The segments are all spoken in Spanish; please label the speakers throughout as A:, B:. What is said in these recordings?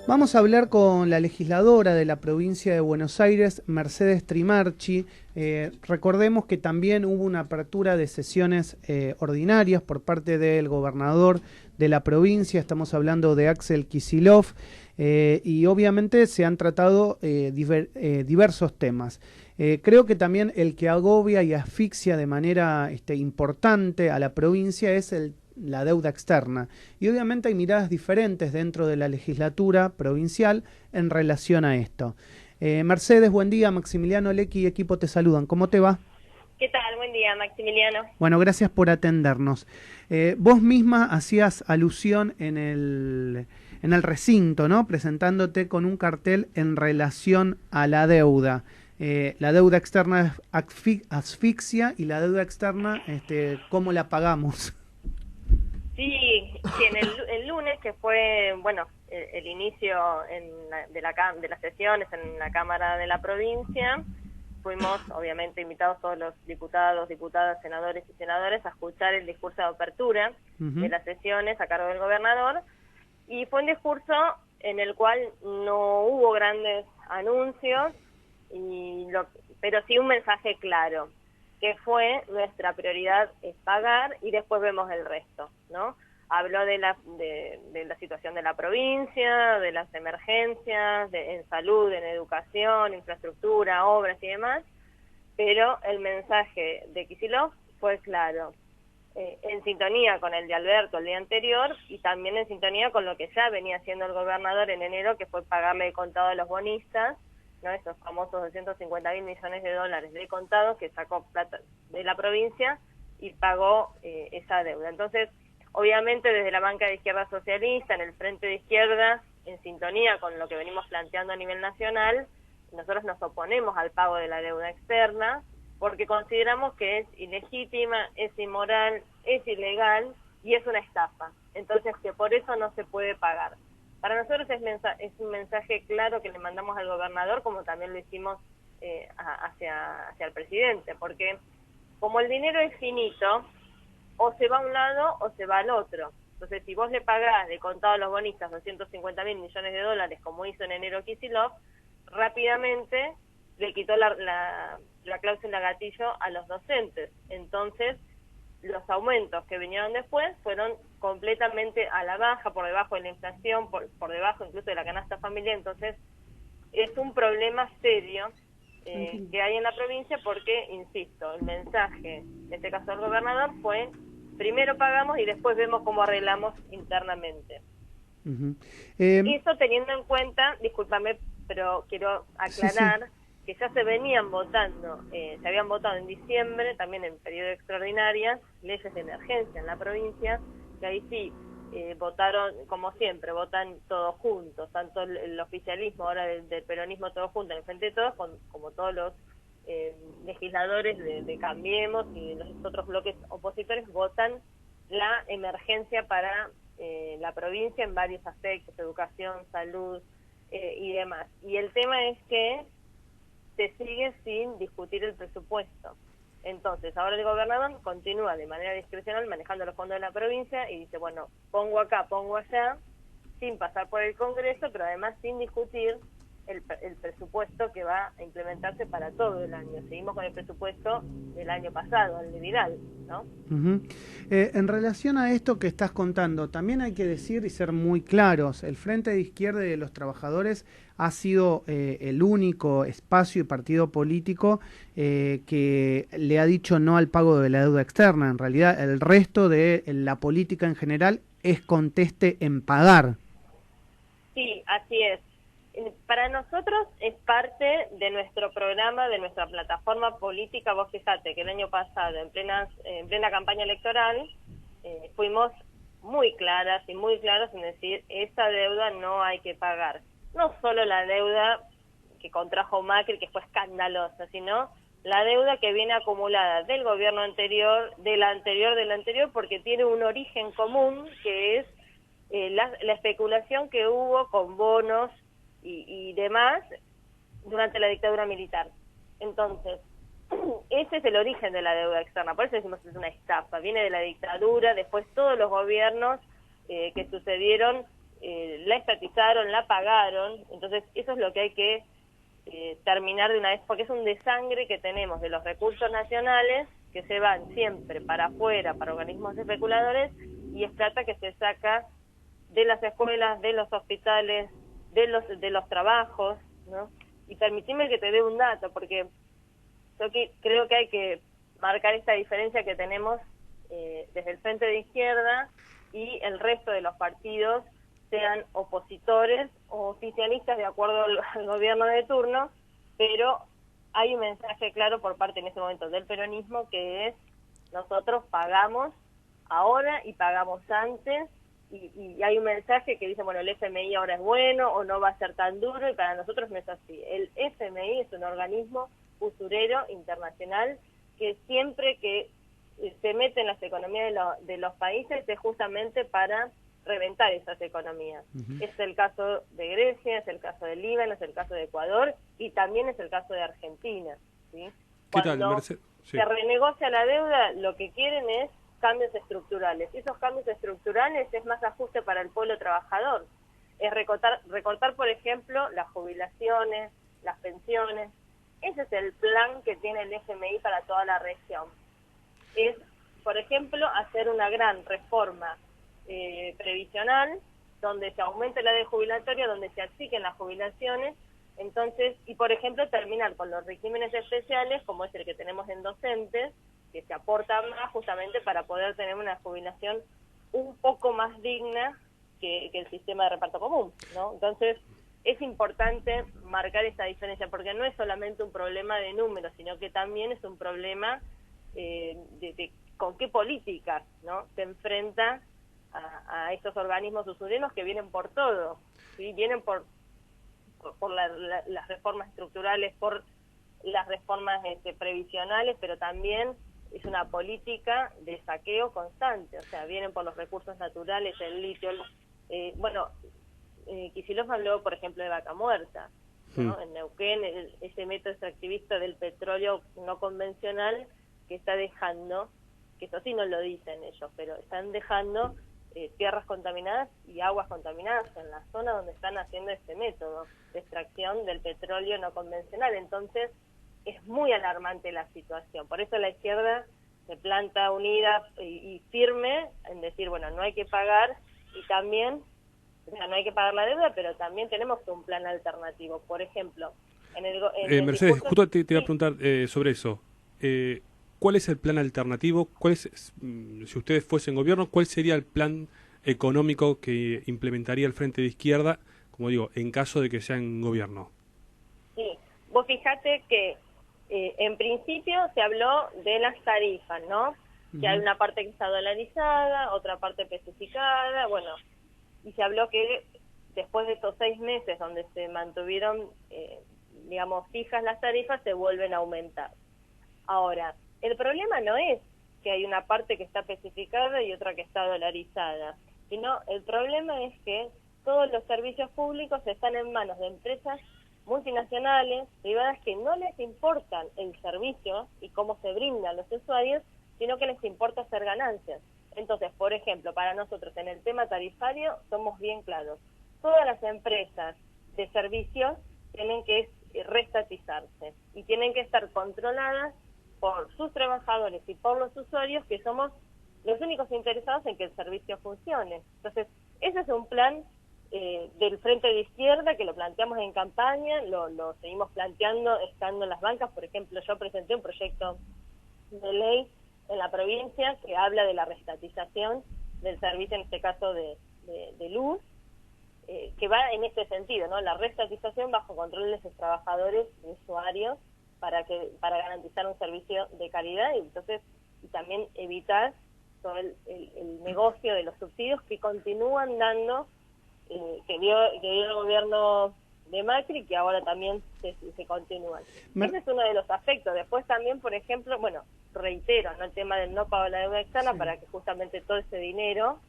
A: Vamos a hablar con la legisladora de la provincia de Buenos Aires, Mercedes Trimarchi. Recordemos que también hubo una apertura de sesiones ordinarias por parte del gobernador de la provincia, estamos hablando de Axel Kicillof, y obviamente se han tratado diversos temas. Creo que también el que agobia y asfixia de manera importante a la provincia es la deuda externa. Y obviamente hay miradas diferentes dentro de la legislatura provincial en relación a esto. Mercedes, buen día. Maximiliano Lecky y equipo te saludan. ¿Cómo te va?
B: ¿Qué tal? Buen día, Maximiliano.
A: Bueno, gracias por atendernos. Vos misma hacías alusión en el recinto, ¿no? Presentándote con un cartel en relación a la deuda. La deuda externa es asfixia y la deuda externa, ¿cómo la pagamos?
B: Sí, en el lunes, que fue, bueno, el inicio de las sesiones en la Cámara de la provincia, fuimos, obviamente, invitados todos los diputados, diputadas, senadores y senadoras a escuchar el discurso de apertura de las sesiones a cargo del gobernador, y fue un discurso en el cual no hubo grandes anuncios, pero sí un mensaje claro, que fue nuestra prioridad es pagar y después vemos el resto, ¿no? Habló de la situación de la provincia, de las emergencias, en salud, en educación, infraestructura, obras y demás, pero el mensaje de Kicillof fue claro, en sintonía con el de Alberto el día anterior y también en sintonía con lo que ya venía haciendo el gobernador en enero, que fue pagarle de contado a los bonistas, ¿no? Esos famosos 250.000 millones de dólares de contado que sacó plata de la provincia y pagó esa deuda. Entonces, obviamente desde la banca de izquierda socialista, en el frente de izquierda, en sintonía con lo que venimos planteando a nivel nacional, nosotros nos oponemos al pago de la deuda externa porque consideramos que es ilegítima, es inmoral, es ilegal y es una estafa. Entonces, que por eso no se puede pagar. Para nosotros es un mensaje claro que le mandamos al gobernador, como también lo hicimos hacia el presidente, porque como el dinero es finito, o se va a un lado o se va al otro. Entonces, si vos le pagás de contado a los bonistas 250.000 millones de dólares, como hizo en enero Kicillof, rápidamente le quitó la cláusula gatillo a los docentes. Entonces, los aumentos que vinieron después fueron completamente a la baja, por debajo de la inflación, por debajo incluso de la canasta familiar. Entonces, es un problema serio que hay en la provincia porque, insisto, el mensaje, en este caso del gobernador, fue primero pagamos y después vemos cómo arreglamos internamente. Eso teniendo en cuenta, discúlpame, pero quiero aclarar que ya se venían votando, se habían votado en diciembre, también en periodo extraordinario, leyes de emergencia en la provincia, que ahí sí votaron, como siempre, votan todos juntos, tanto el oficialismo ahora del peronismo todos juntos, en frente de todos, como todos los legisladores de Cambiemos y los otros bloques opositores votan la emergencia para la provincia en varios aspectos, educación, salud y demás. Y el tema es que se sigue sin discutir el presupuesto. Entonces, ahora el gobernador continúa de manera discrecional manejando los fondos de la provincia y dice, bueno, pongo acá, pongo allá, sin pasar por el Congreso, pero además sin discutir el presupuesto que va a implementarse para todo el año. Seguimos con el presupuesto del año pasado, el de Vidal, ¿no?
A: En relación a esto que estás contando, también hay que decir y ser muy claros, el Frente de Izquierda y de los Trabajadores ha sido el único espacio y partido político que le ha dicho no al pago de la deuda externa. En realidad, el resto de la política en general es conteste en pagar.
B: Sí, así es. Para nosotros es parte de nuestro programa, de nuestra plataforma política. Vos fijate que el año pasado, en plena campaña electoral, fuimos muy claras y muy claros en decir, esa deuda no hay que pagar. No solo la deuda que contrajo Macri, que fue escandalosa, sino la deuda que viene acumulada del gobierno anterior, del anterior, porque tiene un origen común, que es la especulación que hubo con bonos y demás durante la dictadura militar. Entonces, ese es el origen de la deuda externa, por eso decimos que es una estafa, viene de la dictadura, después todos los gobiernos que sucedieron la estatizaron, la pagaron, entonces eso es lo que hay que terminar de una vez, porque es un desangre que tenemos de los recursos nacionales que se van siempre para afuera, para organismos especuladores, y es plata que se saca de las escuelas, de los hospitales, de los trabajos, ¿no? Y permitime que te dé un dato, porque yo creo que hay que marcar esta diferencia que tenemos desde el Frente de Izquierda y el resto de los partidos, sean opositores o oficialistas de acuerdo al gobierno de turno, pero hay un mensaje claro por parte en ese momento del peronismo que es: nosotros pagamos ahora y pagamos antes, y hay un mensaje que dice, bueno, el FMI ahora es bueno o no va a ser tan duro, y para nosotros no es así. El FMI es un organismo usurero internacional que siempre que se mete en las economías de los países es justamente para reventar esas economías. Es el caso de Grecia, es el caso de Líbano, es el caso de Ecuador y también es el caso de Argentina, ¿sí?
C: ¿Qué tal,
B: Cuando
C: Mercedes? Sí.
B: se renegocia la deuda, lo que quieren es cambios estructurales. Y esos cambios estructurales es más ajuste para el pueblo trabajador. Es recortar, por ejemplo, las jubilaciones, las pensiones. Ese es el plan que tiene el FMI para toda la región. Es, por ejemplo, hacer una gran reforma previsional, donde se aumente la edad jubilatoria, donde se achiquen las jubilaciones, entonces, y por ejemplo terminar con los regímenes especiales, como es el que tenemos en docentes, que se aporta más justamente para poder tener una jubilación un poco más digna que el sistema de reparto común, ¿no? Entonces, es importante marcar esta diferencia, porque no es solamente un problema de números, sino que también es un problema de con qué políticas, ¿no?, se enfrenta a estos organismos usureros que vienen por todo, ¿sí? Vienen por las reformas estructurales, por las reformas previsionales, pero también es una política de saqueo constante, o sea, vienen por los recursos naturales, el litio, Kicillof habló, por ejemplo, de Vaca Muerta, ¿no? En Neuquén, ese método extractivista del petróleo no convencional que está dejando, que eso sí no lo dicen ellos, pero están dejando tierras contaminadas y aguas contaminadas en la zona donde están haciendo este método de extracción del petróleo no convencional. Entonces, es muy alarmante la situación. Por eso la izquierda se planta unida y firme en decir, bueno, no hay que pagar, y también, o sea, no hay que pagar la deuda, pero también tenemos un plan alternativo. Por ejemplo, en el
C: Mercedes,
B: discurso,
C: justo te iba a preguntar sobre eso. ¿Cuál es el plan alternativo? Si ustedes fuesen gobierno, cuál sería el plan económico que implementaría el Frente de Izquierda, como digo, en caso de que sean gobierno?
B: Sí, vos fijate que en principio se habló de las tarifas, ¿no? Que hay una parte que está dolarizada, otra parte especificada, bueno, y se habló que después de estos 6 meses donde se mantuvieron, digamos, fijas las tarifas, se vuelven a aumentar. Ahora, el problema no es que hay una parte que está especificada y otra que está dolarizada, sino el problema es que todos los servicios públicos están en manos de empresas multinacionales, privadas, que no les importan el servicio y cómo se brinda a los usuarios, sino que les importa hacer ganancias. Entonces, por ejemplo, para nosotros en el tema tarifario somos bien claros. Todas las empresas de servicios tienen que reestatizarse y tienen que estar controladas por sus trabajadores y por los usuarios, que somos los únicos interesados en que el servicio funcione. Entonces, ese es un plan del Frente de Izquierda que lo planteamos en campaña, lo seguimos planteando estando en las bancas. Por ejemplo, yo presenté un proyecto de ley en la provincia que habla de la reestatización del servicio, en este caso de luz, que va en este sentido, ¿no? La reestatización bajo control de sus trabajadores y usuarios para garantizar un servicio de calidad, y entonces y también evitar todo el negocio de los subsidios que continúan dando, que dio el gobierno de Macri, que ahora también se continúan. Ese es uno de los aspectos. Después también, por ejemplo, bueno, reitero, ¿no?, el tema del no pago de la deuda externa, para que justamente todo ese dinero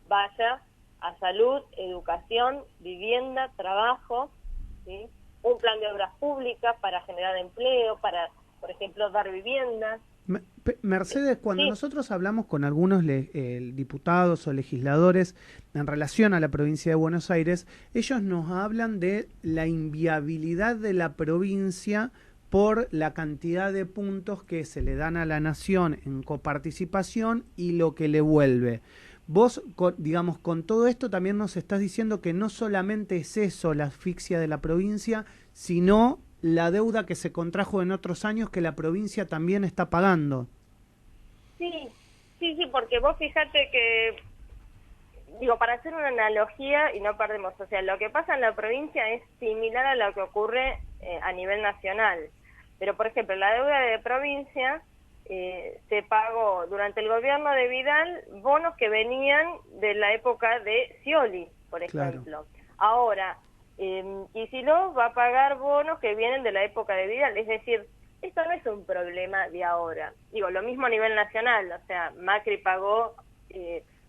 B: vaya a salud, educación, vivienda, trabajo, ¿sí?, un plan de obras públicas para generar empleo, para, por ejemplo, dar viviendas.
A: Mercedes, cuando
B: Sí,
A: nosotros hablamos con algunos diputados o legisladores en relación a la provincia de Buenos Aires, ellos nos hablan de la inviabilidad de la provincia por la cantidad de puntos que se le dan a la nación en coparticipación y lo que le vuelve. Vos, digamos, con todo esto también nos estás diciendo que no solamente es eso la asfixia de la provincia, sino la deuda que se contrajo en otros años que la provincia también está pagando.
B: sí, sí, sí, porque vos fíjate que, digo, para hacer una analogía y no perdemos, o sea, lo que pasa en la provincia es similar a lo que ocurre a nivel nacional. Pero, por ejemplo, la deuda de provincia se pagó durante el gobierno de Vidal bonos que venían de la época de Scioli, por ejemplo.
A: Claro.
B: Ahora, Kicillof va a pagar bonos que vienen de la época de Vidal, es decir, esto no es un problema de ahora. Digo, lo mismo a nivel nacional, o sea, Macri pagó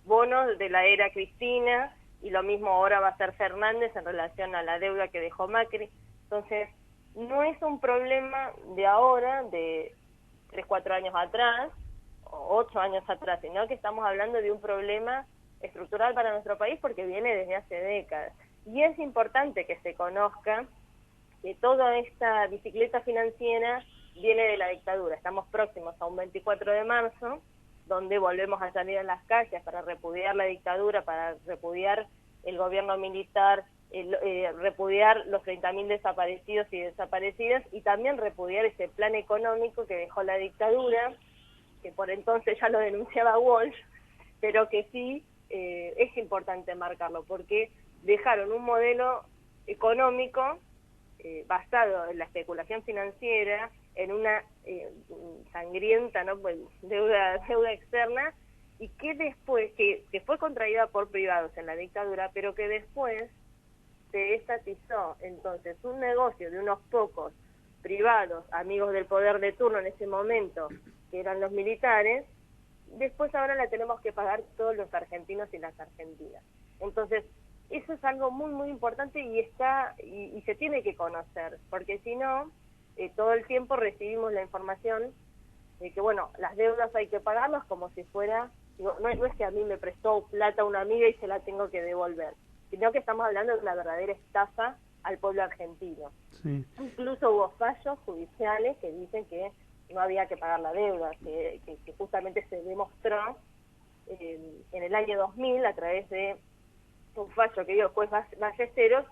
B: bonos de la era Cristina y lo mismo ahora va a hacer Fernández en relación a la deuda que dejó Macri. Entonces, no es un problema de ahora, de 3, 4 años atrás, o 8 años atrás, sino que estamos hablando de un problema estructural para nuestro país porque viene desde hace décadas. Y es importante que se conozca que toda esta bicicleta financiera viene de la dictadura. Estamos próximos a un 24 de marzo, donde volvemos a salir a las calles para repudiar la dictadura, para repudiar el gobierno militar, repudiar los 30.000 desaparecidos y desaparecidas, y también repudiar ese plan económico que dejó la dictadura, que por entonces ya lo denunciaba Walsh, pero que sí es importante marcarlo, porque dejaron un modelo económico basado en la especulación financiera, en una sangrienta, ¿no?, pues, deuda externa, y que después, que fue contraída por privados en la dictadura, pero que después se estatizó. Entonces, un negocio de unos pocos privados, amigos del poder de turno en ese momento, que eran los militares, después ahora la tenemos que pagar todos los argentinos y las argentinas. Entonces, eso es algo muy, muy importante y se tiene que conocer, porque si no, todo el tiempo recibimos la información de que, bueno, las deudas hay que pagarlas como si fuera, digo, no es que a mí me prestó plata una amiga y se la tengo que devolver, sino que estamos hablando de una verdadera estafa al pueblo argentino.
A: Sí.
B: Incluso hubo fallos judiciales que dicen que no había que pagar la deuda, que justamente se demostró en el año 2000 a través de un fallo que dio el juez Ballesteros,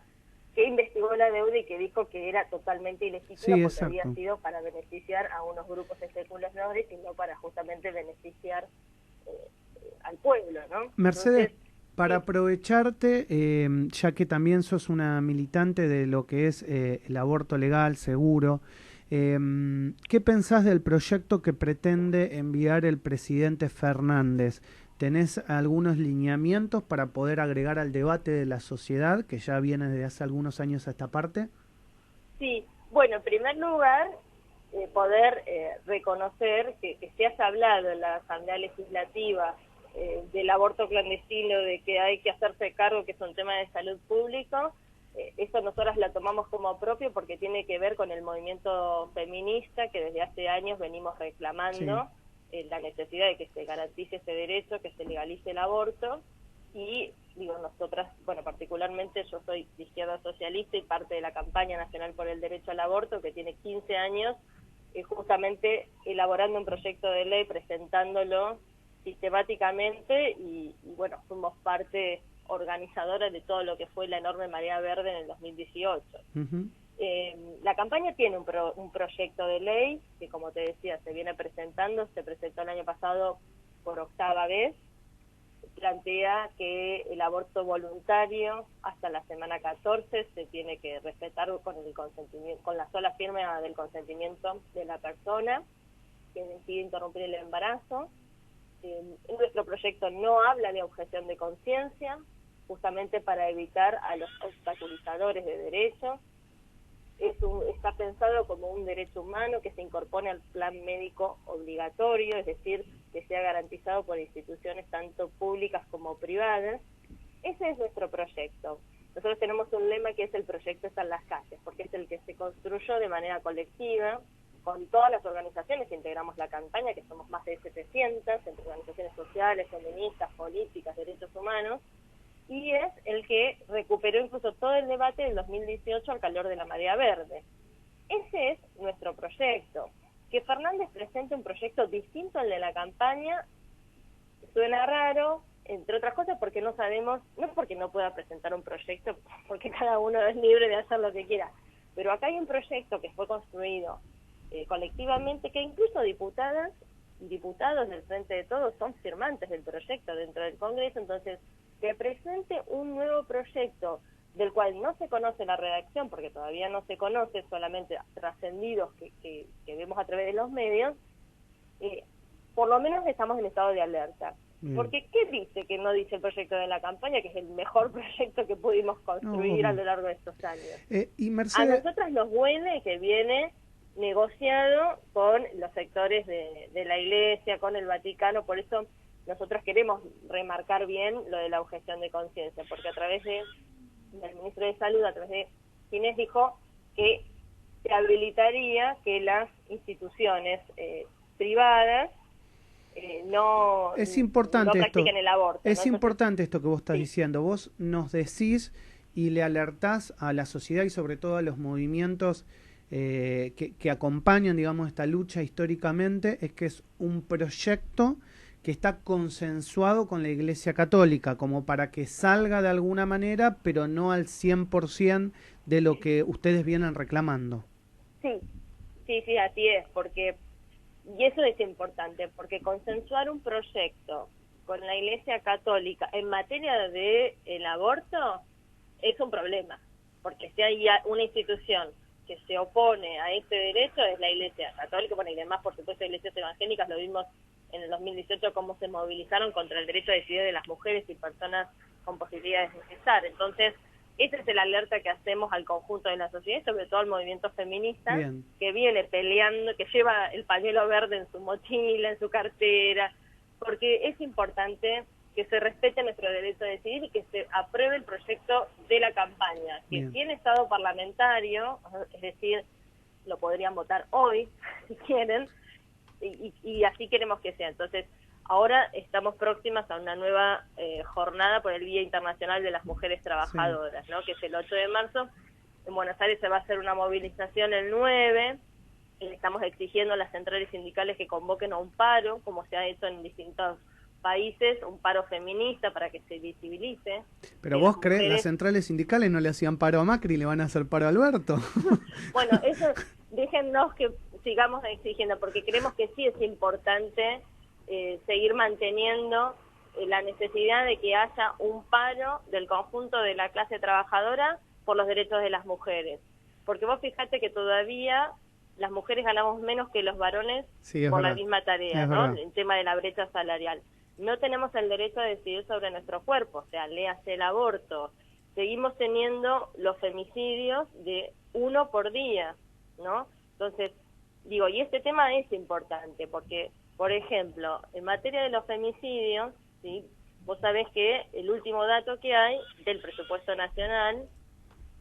B: que investigó la deuda y que dijo que era totalmente ilegítima,
A: Sí,
B: porque
A: exacto.
B: había sido para beneficiar a unos grupos especuladores y no para justamente beneficiar al pueblo, ¿no?
A: Mercedes,
B: Entonces,
A: para
B: sí.
A: aprovecharte, ya que también sos una militante de lo que es el aborto legal, seguro, ¿qué pensás del proyecto que pretende enviar el presidente Fernández? ¿Tenés algunos lineamientos para poder agregar al debate de la sociedad, que ya viene desde hace algunos años a esta parte?
B: Sí, bueno, en primer lugar, poder reconocer que se haya hablado en la Asamblea Legislativa del aborto clandestino, de que hay que hacerse cargo, que es un tema de salud público. Eso nosotras la tomamos como propio porque tiene que ver con el movimiento feminista que desde hace años venimos reclamando. Sí. La necesidad de que se garantice ese derecho, que se legalice el aborto, y digo, nosotras, bueno, particularmente yo soy de izquierda socialista y parte de la campaña nacional por el derecho al aborto, que tiene 15 años, justamente elaborando un proyecto de ley, presentándolo sistemáticamente, y bueno, fuimos parte organizadora de todo lo que fue la enorme marea verde en el 2018. Uh-huh. La campaña tiene un proyecto de ley que, como te decía, se viene presentando, se presentó el año pasado por 8ª vez, plantea que el aborto voluntario hasta la semana 14 se tiene que respetar con el consentimiento, con la sola firma del consentimiento de la persona que decide interrumpir el embarazo. Nuestro proyecto no habla de objeción de conciencia, justamente para evitar a los obstaculizadores de derechos. Está pensado como un derecho humano que se incorpore al plan médico obligatorio, es decir, que sea garantizado por instituciones tanto públicas como privadas. Ese es nuestro proyecto. Nosotros tenemos un lema que es: el proyecto está en las calles, porque es el que se construyó de manera colectiva, con todas las organizaciones que integramos la campaña, que somos más de 700, entre organizaciones sociales, feministas, políticas, derechos humanos, y es el que recuperó incluso todo el debate del 2018 al calor de la marea verde. Ese es nuestro proyecto. Que Fernández presente un proyecto distinto al de la campaña suena raro, entre otras cosas porque no sabemos, no porque no pueda presentar un proyecto, porque cada uno es libre de hacer lo que quiera, pero acá hay un proyecto que fue construido colectivamente, que incluso diputadas y diputados del Frente de Todos son firmantes del proyecto dentro del Congreso. Entonces, que presente un nuevo proyecto del cual no se conoce la redacción, porque todavía no se conoce, solamente trascendidos que vemos a través de los medios, por lo menos estamos en estado de alerta. Porque ¿qué dice que no dice el proyecto de la campaña, que es el mejor proyecto que pudimos construir a lo largo de estos años?
A: Y Mercedes...
B: A nosotras nos huele que viene negociado con los sectores de la Iglesia, con el Vaticano, por eso nosotros queremos remarcar bien lo de la objeción de conciencia, porque a través del ministro de Salud, a través de Ginés, dijo que se habilitaría que las instituciones privadas no practiquen el aborto.
A: Es importante esto que vos estás diciendo. Vos nos decís y le alertás a la sociedad y sobre todo a los movimientos que acompañan, digamos, esta lucha históricamente, es que es un proyecto que está consensuado con la Iglesia Católica, como para que salga de alguna manera, pero no al 100% de lo que ustedes vienen reclamando.
B: Sí, así es, porque, y eso es importante, porque consensuar un proyecto con la Iglesia Católica en materia de el aborto es un problema, porque si hay una institución que se opone a este derecho es la Iglesia Católica, bueno, y demás, por supuesto, iglesias evangélicas, lo vimos en el 2018 cómo se movilizaron contra el derecho a decidir de las mujeres y personas con posibilidades de gestar. Entonces, ese es el alerta que hacemos al conjunto de la sociedad, sobre todo al movimiento feminista, que viene peleando, que lleva el pañuelo verde en su mochila, en su cartera, porque es importante que se respete nuestro derecho a decidir y que se apruebe el proyecto de la campaña, que tiene estado parlamentario, es decir, lo podrían votar hoy, si quieren, y así queremos que sea. Entonces, ahora estamos próximas a una nueva jornada por el Día Internacional de las Mujeres Trabajadoras, ¿no? Que es el 8 de marzo. En Buenos Aires se va a hacer una movilización el 9, estamos exigiendo a las centrales sindicales que convoquen a un paro, como se ha hecho en distintos países, un paro feminista para que se visibilice.
A: Pero vos crees, las centrales sindicales no le hacían paro a Macri, le van a hacer paro a Alberto.
B: Bueno, eso déjennos que sigamos exigiendo, porque creemos que sí es importante seguir manteniendo la necesidad de que haya un paro del conjunto de la clase trabajadora por los derechos de las mujeres. Porque vos fijate que todavía las mujeres ganamos menos que los varones por la misma tarea, ¿no? El tema de la brecha salarial. No tenemos el derecho a decidir sobre nuestro cuerpo, o sea, léase el aborto. Seguimos teniendo los femicidios de 1 por día, ¿no? Entonces, digo, y este tema es importante porque, por ejemplo, en materia de los femicidios, ¿sí? Vos sabés que el último dato que hay del presupuesto nacional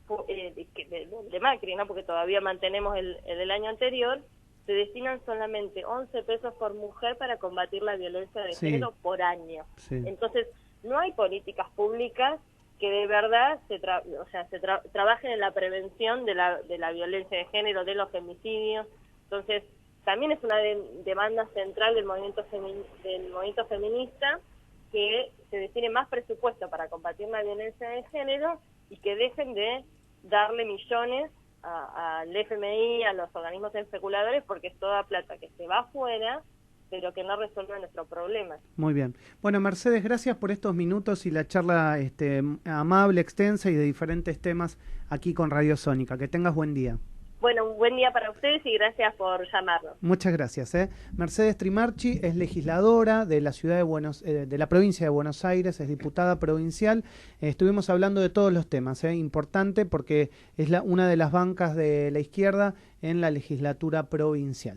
B: de Macri, ¿no? Porque todavía mantenemos el del año anterior, se destinan solamente 11 pesos por mujer para combatir la violencia de género por año. Entonces, no hay políticas públicas que de verdad trabajen en la prevención de la violencia de género, de los femicidios. Entonces, también es una demanda central del movimiento feminista que se destine más presupuesto para combatir la violencia de género y que dejen de darle millones al FMI, a los organismos especuladores, porque es toda plata que se va afuera, pero que no resuelve nuestro problema.
A: Muy bien. Bueno, Mercedes, gracias por estos minutos y la charla amable, extensa y de diferentes temas aquí con Radio Sónica. Que tengas buen día.
B: Bueno, un buen día para ustedes y gracias por llamarnos.
A: Muchas gracias. Mercedes Trimarchi es legisladora de la ciudad de la provincia de Buenos Aires, es diputada provincial. Estuvimos hablando de todos los temas, importante porque es una de las bancas de la izquierda en la legislatura provincial.